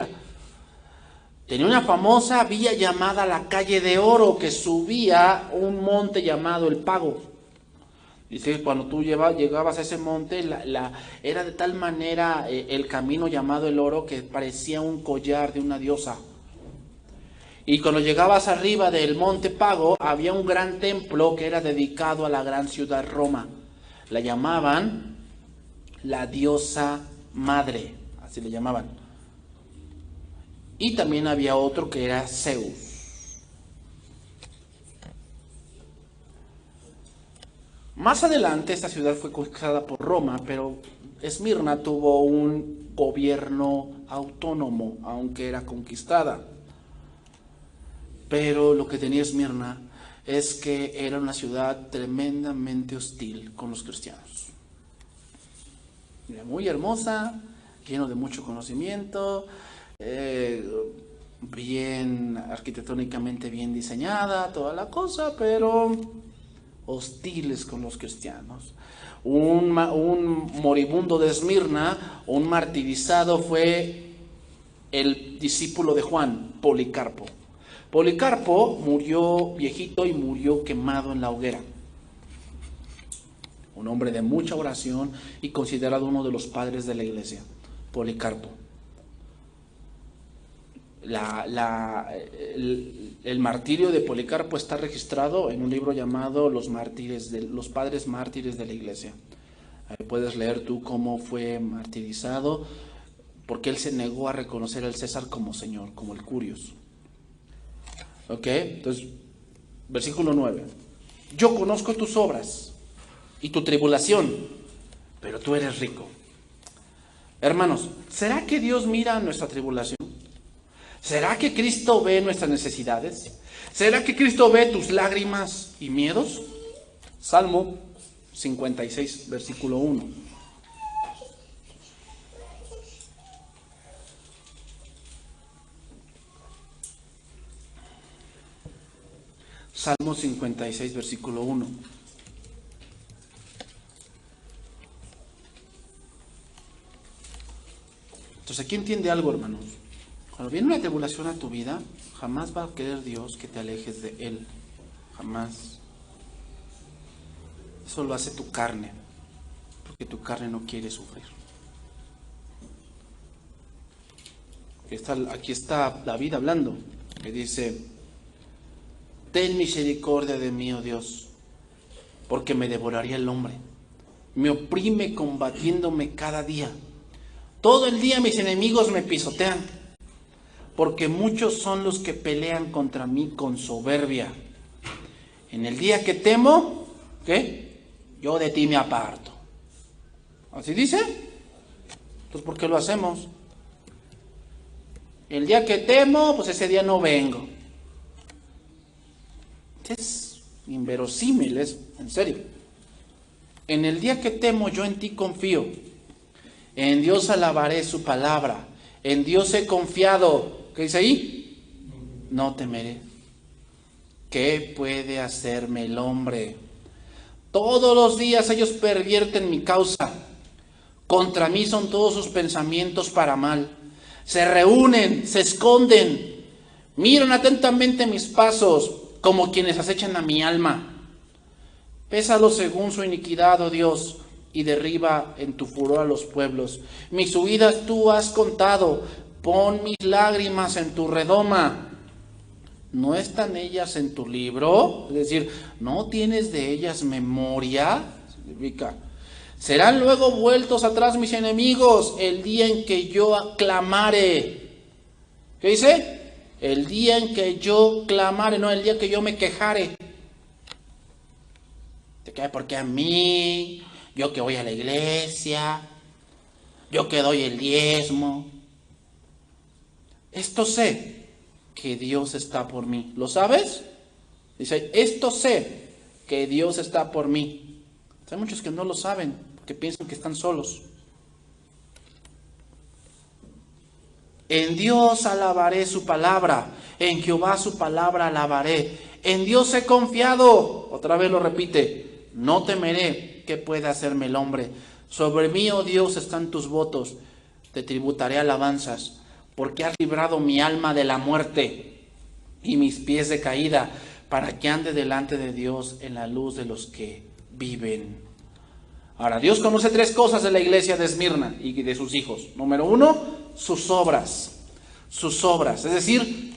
Tenía una famosa vía llamada la Calle de Oro, que subía un monte llamado el Pago. Dice que cuando tú llegabas a ese monte, era de tal manera el camino llamado el Oro que parecía un collar de una diosa. Y cuando llegabas arriba del monte Pago, había un gran templo que era dedicado a la gran ciudad Roma. La llamaban la diosa madre, así le llamaban. Y también había otro que era Zeus. Más adelante esta ciudad fue conquistada por Roma, pero Esmirna tuvo un gobierno autónomo, aunque era conquistada. Pero lo que tenía Esmirna es que era una ciudad tremendamente hostil con los cristianos. Era muy hermosa, lleno de mucho conocimiento, bien arquitectónicamente bien diseñada, toda la cosa, pero hostiles con los cristianos. Un moribundo de Esmirna, un martirizado, fue el discípulo de Juan, Policarpo. Policarpo murió viejito y murió quemado en la hoguera. Un hombre de mucha oración y considerado uno de los padres de la iglesia, Policarpo. El martirio de Policarpo está registrado en un libro llamado Los Padres Mártires de la Iglesia. Ahí puedes leer tú cómo fue martirizado, porque él se negó a reconocer al César como Señor, como el Curios. ¿Ok? Entonces, versículo 9. Yo conozco tus obras y tu tribulación, pero tú eres rico. Hermanos, ¿será que Dios mira nuestra tribulación? ¿Será que Cristo ve nuestras necesidades? ¿Será que Cristo ve tus lágrimas y miedos? Salmo 56, versículo 1. Salmo 56, versículo 1. Entonces aquí entiende algo, hermanos. Cuando viene una tribulación a tu vida, jamás va a querer Dios que te alejes de Él. Jamás. Eso lo hace tu carne, porque tu carne no quiere sufrir. Aquí está David hablando, que dice: ten misericordia de mí, oh Dios, porque me devoraría el hombre. Me oprime combatiéndome cada día. Todo el día mis enemigos me pisotean, porque muchos son los que pelean contra mí con soberbia. En el día que temo, ¿qué? Yo de ti me aparto. ¿Así dice? Entonces, ¿por qué lo hacemos? El día que temo, pues ese día no vengo. Es inverosímil, es en serio. En el día que temo, yo en ti confío. En Dios alabaré su palabra. En Dios he confiado. ¿Qué dice ahí? No temeré. ¿Qué puede hacerme el hombre? Todos los días ellos pervierten mi causa. Contra mí son todos sus pensamientos para mal. Se reúnen, se esconden. Miran atentamente mis pasos, como quienes acechan a mi alma. Pésalo según su iniquidad, oh Dios, y derriba en tu furor a los pueblos. Mis huidas tú has contado. Pon mis lágrimas en tu redoma. ¿No están ellas en tu libro? Es decir, ¿no tienes de ellas memoria? Significa: serán luego vueltos atrás mis enemigos el día en que yo aclamare. ¿Qué dice? El día en que yo clamare, no el día que yo me quejare. ¿Te cae? Porque a mí, yo que voy a la iglesia, yo que doy el diezmo. Esto sé que Dios está por mí. ¿Lo sabes? Dice, esto sé que Dios está por mí. Hay muchos que no lo saben, porque piensan que están solos. En Dios alabaré su palabra, en Jehová su palabra alabaré. En Dios he confiado. Otra vez lo repite, no temeré que pueda hacerme el hombre. Sobre mí, oh Dios, están tus votos. Te tributaré alabanzas, porque has librado mi alma de la muerte y mis pies de caída, para que ande delante de Dios en la luz de los que viven. Ahora, Dios conoce tres cosas de la iglesia de Esmirna y de sus hijos. Número uno, sus obras. Sus obras, es decir,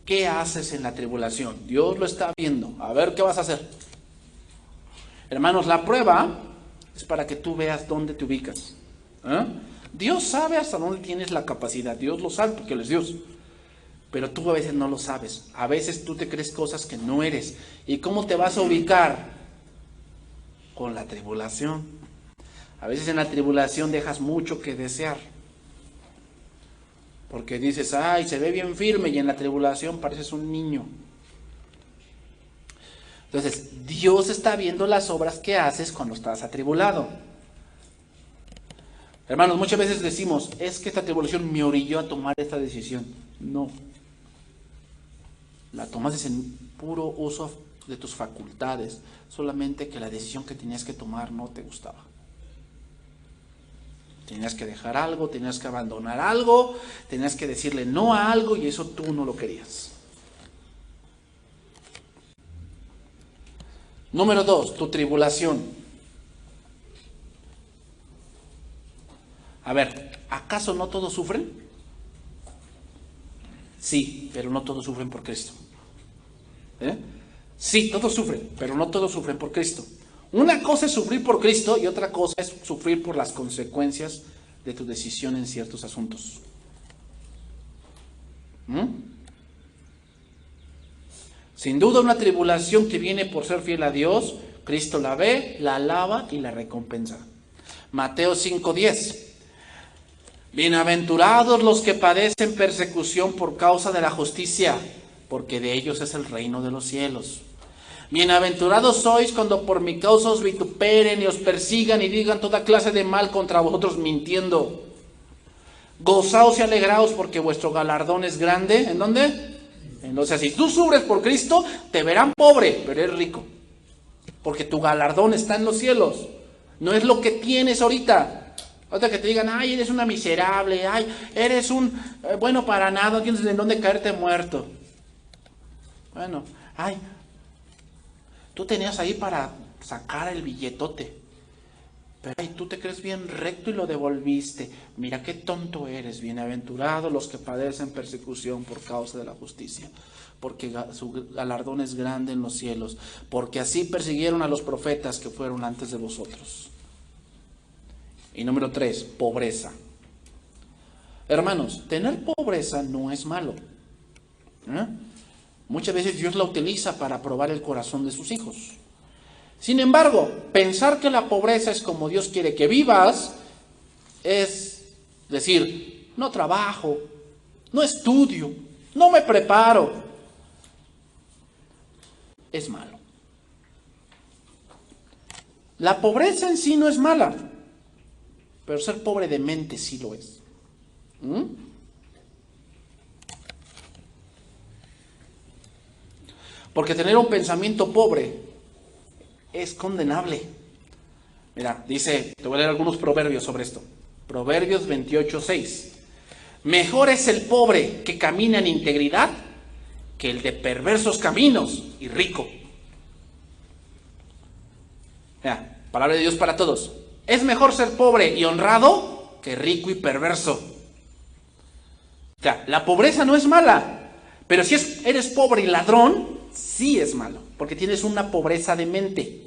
¿qué haces en la tribulación? Dios lo está viendo. A ver, ¿qué vas a hacer? Hermanos, la prueba es para que tú veas dónde te ubicas. Dios sabe hasta dónde tienes la capacidad. Dios lo sabe porque Él es Dios. Pero tú a veces no lo sabes. A veces tú te crees cosas que no eres. ¿Y cómo te vas a ubicar? Con la tribulación. A veces en la tribulación dejas mucho que desear. Porque dices, ay, se ve bien firme, y en la tribulación pareces un niño. Entonces, Dios está viendo las obras que haces cuando estás atribulado. Hermanos, muchas veces decimos, es que esta tribulación me orilló a tomar esta decisión. No. La tomaste en puro uso de tus facultades, solamente que la decisión que tenías que tomar no te gustaba. Tenías que dejar algo, tenías que abandonar algo, tenías que decirle no a algo y eso tú no lo querías. Número 2, tu tribulación. A ver, ¿acaso no todos sufren? Sí, pero no todos sufren por Cristo. Sí, todos sufren, pero no todos sufren por Cristo. Una cosa es sufrir por Cristo y otra cosa es sufrir por las consecuencias de tu decisión en ciertos asuntos. Sin duda una tribulación que viene por ser fiel a Dios, Cristo la ve, la alaba y la recompensa. Mateo 5:10. Bienaventurados los que padecen persecución por causa de la justicia, porque de ellos es el reino de los cielos. Bienaventurados sois cuando por mi causa os vituperen y os persigan y digan toda clase de mal contra vosotros mintiendo. Gozaos y alegraos porque vuestro galardón es grande. ¿En dónde? O sea, si tú sufres por Cristo, te verán pobre, pero eres rico. Porque tu galardón está en los cielos. No es lo que tienes ahorita. Ahorita que te digan, ay, eres una miserable, ay, eres un bueno para nada, no tienes en dónde caerte muerto. Bueno, ay, tú tenías ahí para sacar el billetote, pero ay, tú te crees bien recto y lo devolviste. Mira qué tonto eres. Bienaventurados los que padecen persecución por causa de la justicia, porque su galardón es grande en los cielos, porque así persiguieron a los profetas que fueron antes de vosotros. Y número 3, pobreza. Hermanos, tener pobreza no es malo. Muchas veces Dios la utiliza para probar el corazón de sus hijos. Sin embargo, pensar que la pobreza es como Dios quiere que vivas, es decir, no trabajo, no estudio, no me preparo, es malo. La pobreza en sí no es mala, pero ser pobre de mente sí lo es. Porque tener un pensamiento pobre es condenable. Mira, dice, te voy a leer algunos proverbios sobre esto. Proverbios 28:6. Mejor es el pobre que camina en integridad que el de perversos caminos y rico. Mira, palabra de Dios para todos. Es mejor ser pobre y honrado que rico y perverso. O sea, la pobreza no es mala, pero si eres pobre y ladrón, sí es malo, porque tienes una pobreza de mente.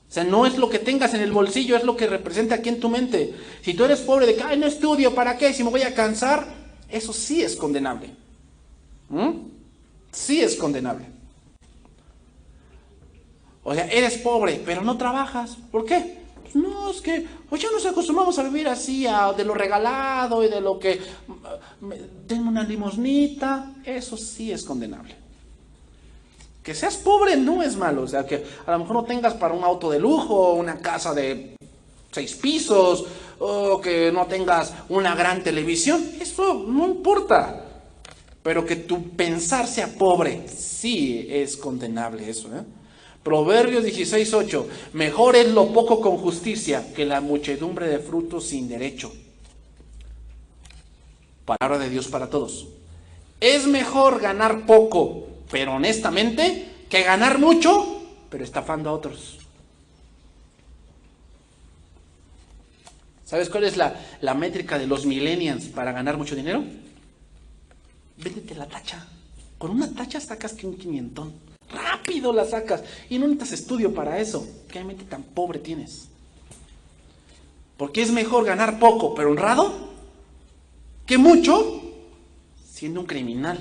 O sea, no es lo que tengas en el bolsillo, es lo que representa aquí en tu mente. Si tú eres pobre de que, ay, no estudio, ¿para qué? Si me voy a cansar, eso sí es condenable. Sí es condenable. O sea, eres pobre, pero no trabajas. ¿Por qué? Pues no, es que pues ya nos acostumbramos a vivir así, de lo regalado y de lo que tengo una limosnita. Eso sí es condenable. Que seas pobre no es malo, o sea, que a lo mejor no tengas para un auto de lujo, una casa de 6 pisos, o que no tengas una gran televisión, eso no importa. Pero que tu pensar sea pobre, sí es condenable eso, ¿eh? Proverbios 16:8, mejor es lo poco con justicia que la muchedumbre de frutos sin derecho. Palabra de Dios para todos. Es mejor ganar poco, pero honestamente, que ganar mucho, pero estafando a otros. ¿Sabes cuál es la métrica de los millennials para ganar mucho dinero? Véndete la tacha. Con una tacha sacas que un 500. Rápido la sacas. Y no necesitas estudio para eso. ¿Qué mente tan pobre tienes? Porque es mejor ganar poco, pero honrado, que mucho, siendo un criminal.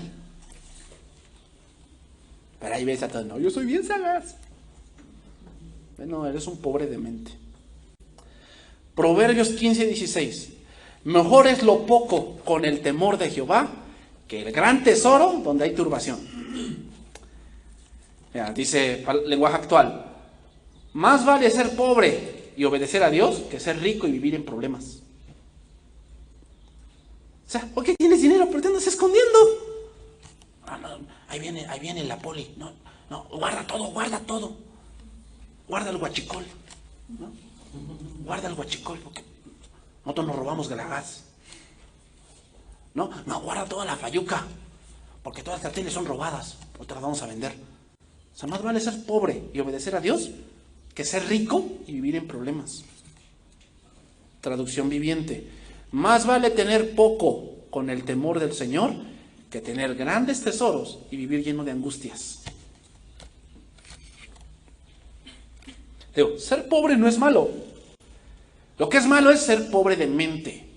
Pero ahí ves a todos, no, yo soy bien sagaz. Bueno, eres un pobre de mente. Proverbios 15:16. Mejor es lo poco con el temor de Jehová que el gran tesoro donde hay turbación. Mira, dice lenguaje actual. Más vale ser pobre y obedecer a Dios que ser rico y vivir en problemas. O sea, ¿por qué tienes dinero pero te andas escondiendo? No, ahí viene la poli. No, guarda todo. Guarda el guachicol, ¿no? Guarda el guachicol, porque nosotros nos robamos de la gas. No, guarda toda la fayuca, porque todas las teles son robadas, porque las vamos a vender. O sea, más vale ser pobre y obedecer a Dios que ser rico y vivir en problemas. Traducción viviente. Más vale tener poco con el temor del Señor que tener grandes tesoros y vivir lleno de angustias. Digo, ser pobre no es malo. Lo que es malo es ser pobre de mente.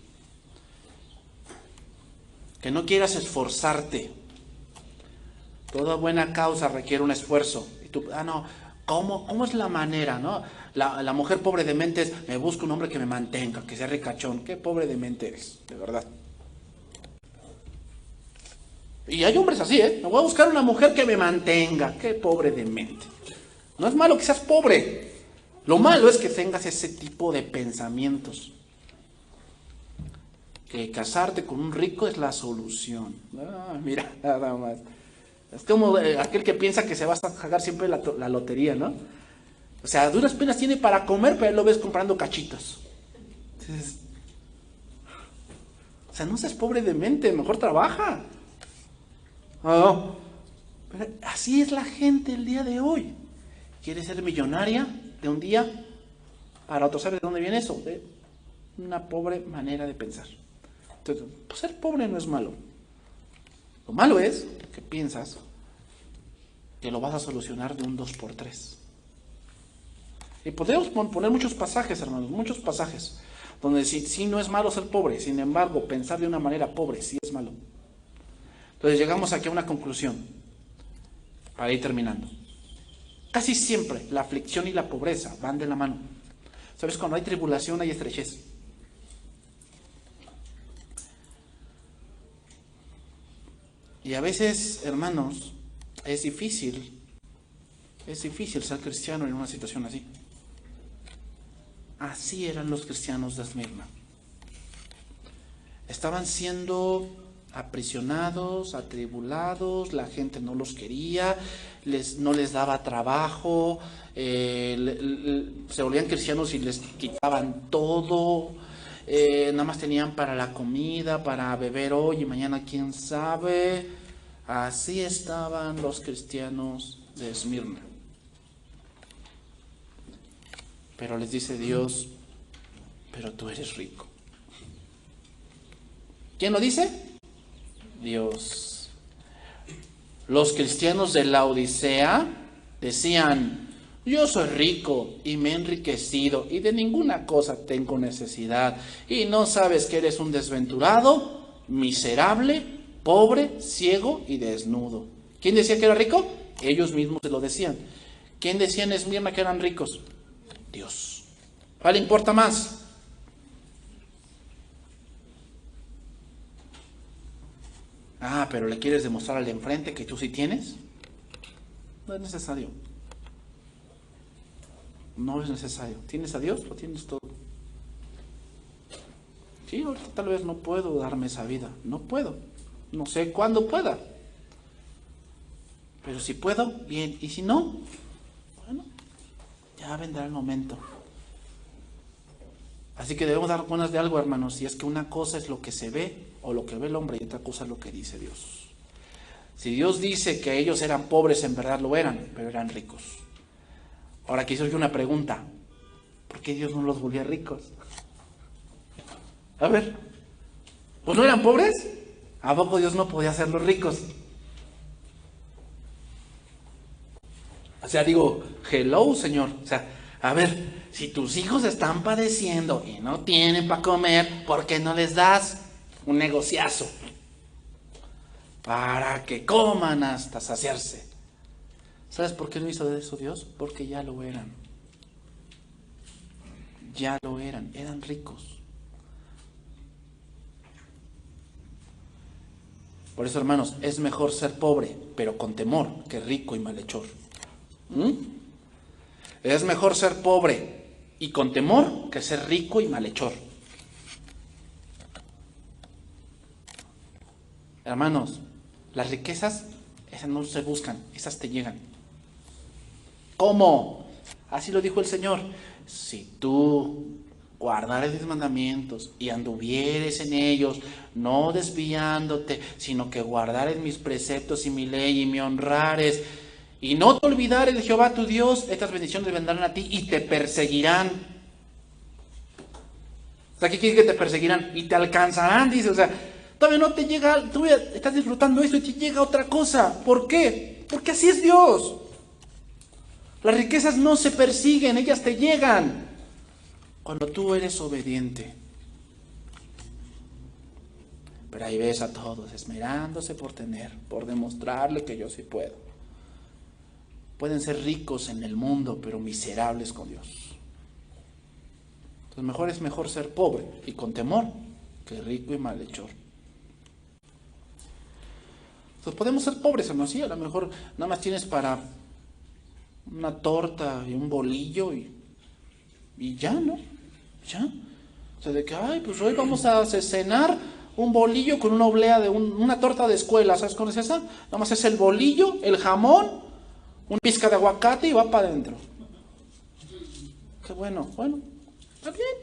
Que no quieras esforzarte. Toda buena causa requiere un esfuerzo. Y tú, no, ¿cómo es la manera, no? La mujer pobre de mente es, me busco un hombre que me mantenga, que sea ricachón. Qué pobre de mente eres, de verdad. Y hay hombres así, me voy a buscar una mujer que me mantenga. Qué pobre de mente. No es malo que seas pobre. Lo malo es que tengas ese tipo de pensamientos. Que casarte con un rico es la solución. Mira, nada más. Es como aquel que piensa que se va a sacar siempre la lotería, ¿no? O sea, a duras penas tiene para comer, pero lo ves comprando cachitos. Entonces, o sea, no seas pobre de mente, mejor trabaja. Oh, pero así es la gente el día de hoy. Quiere ser millonaria de un día para otro. ¿Sabes de dónde viene eso? De una pobre manera de pensar. Entonces, pues ser pobre no es malo. Lo malo es que piensas que lo vas a solucionar de un 2x3. Y podemos poner muchos pasajes, hermanos, muchos pasajes, donde sí no es malo ser pobre, sin embargo, pensar de una manera pobre sí es malo. Entonces llegamos aquí a una conclusión, para ir terminando. Casi siempre la aflicción y la pobreza van de la mano. ¿Sabes? Cuando hay tribulación hay estrechez. Y a veces, hermanos, es difícil ser cristiano en una situación así. Así eran los cristianos de Esmirna. Estaban siendo aprisionados, atribulados, la gente no los quería, no les daba trabajo, se volvían cristianos y les quitaban todo, nada más tenían para la comida, para beber hoy y mañana quién sabe. Así estaban los cristianos de Esmirna. Pero les dice Dios, pero tú eres rico. ¿Quién lo dice? Dios. Los cristianos de la Odisea decían, yo soy rico y me he enriquecido y de ninguna cosa tengo necesidad. Y no sabes que eres un desventurado, miserable, pobre, ciego y desnudo. ¿Quién decía que era rico? Ellos mismos se lo decían. ¿Quién decía en Esmirna que eran ricos? Dios. ¿Cuál le importa más? Ah, pero le quieres demostrar al de enfrente que tú sí tienes. No es necesario. No es necesario. ¿Tienes a Dios? Lo tienes todo. Sí, ahorita tal vez no puedo darme esa vida. No puedo. No sé cuándo pueda. Pero si puedo, bien. Y si no, bueno, ya vendrá el momento. Así que debemos dar cuentas de algo, hermanos. Y es que una cosa es lo que se ve o lo que ve el hombre y otra cosa es lo que dice Dios. Si Dios dice que ellos eran pobres, en verdad lo eran, pero eran ricos. Ahora aquí surge una pregunta. ¿Por qué Dios no los volvía ricos? A ver, ¿pues no eran pobres? ¿A poco Dios no podía hacerlos ricos? O sea, digo, hello, Señor. O sea, a ver, si tus hijos están padeciendo y no tienen para comer, ¿por qué no les das un negociazo? Para que coman hasta saciarse. ¿Sabes por qué no hizo eso Dios? Porque ya lo eran. Ya lo eran ricos. Por eso, hermanos, es mejor ser pobre, pero con temor, que rico y malhechor. Es mejor ser pobre y con temor que ser rico y malhechor. Hermanos, las riquezas, esas no se buscan, esas te llegan. ¿Cómo? Así lo dijo el Señor. Si tú guardares mis mandamientos y anduvieres en ellos, no desviándote, sino que guardares mis preceptos y mi ley y me honrares, y no te olvidares de Jehová tu Dios, estas bendiciones vendrán a ti y te perseguirán. O sea, ¿qué quiere que te perseguirán? Y te alcanzarán, dice. O sea, todavía no te llega, todavía estás disfrutando esto y te llega otra cosa. ¿Por qué? Porque así es Dios. Las riquezas no se persiguen, ellas te llegan cuando tú eres obediente. Pero ahí ves a todos esmerándose por tener, por demostrarle que yo sí puedo. Pueden ser ricos en el mundo, pero miserables con Dios. Entonces es mejor ser pobre y con temor que rico y malhechor. Entonces podemos ser pobres, hermanos, sí, a lo mejor nada más tienes para una torta y un bolillo y ya, ¿no? Ya. O sea, de que, ay, pues hoy vamos a cenar un bolillo con una oblea de una torta de escuela, ¿sabes cuál es esa? Nada más es el bolillo, el jamón, una pizca de aguacate y va para adentro. Qué bueno, está bien.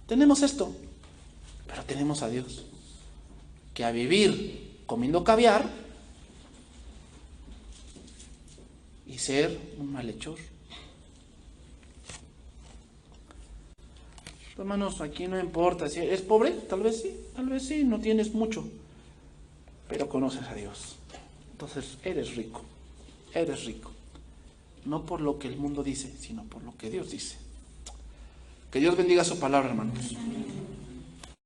Tenemos esto, pero tenemos a Dios. Que a vivir comiendo caviar y ser un malhechor. Hermanos, aquí no importa si eres pobre, tal vez sí, no tienes mucho, pero conoces a Dios. Entonces eres rico. No por lo que el mundo dice, sino por lo que Dios dice. Que Dios bendiga su palabra, hermanos.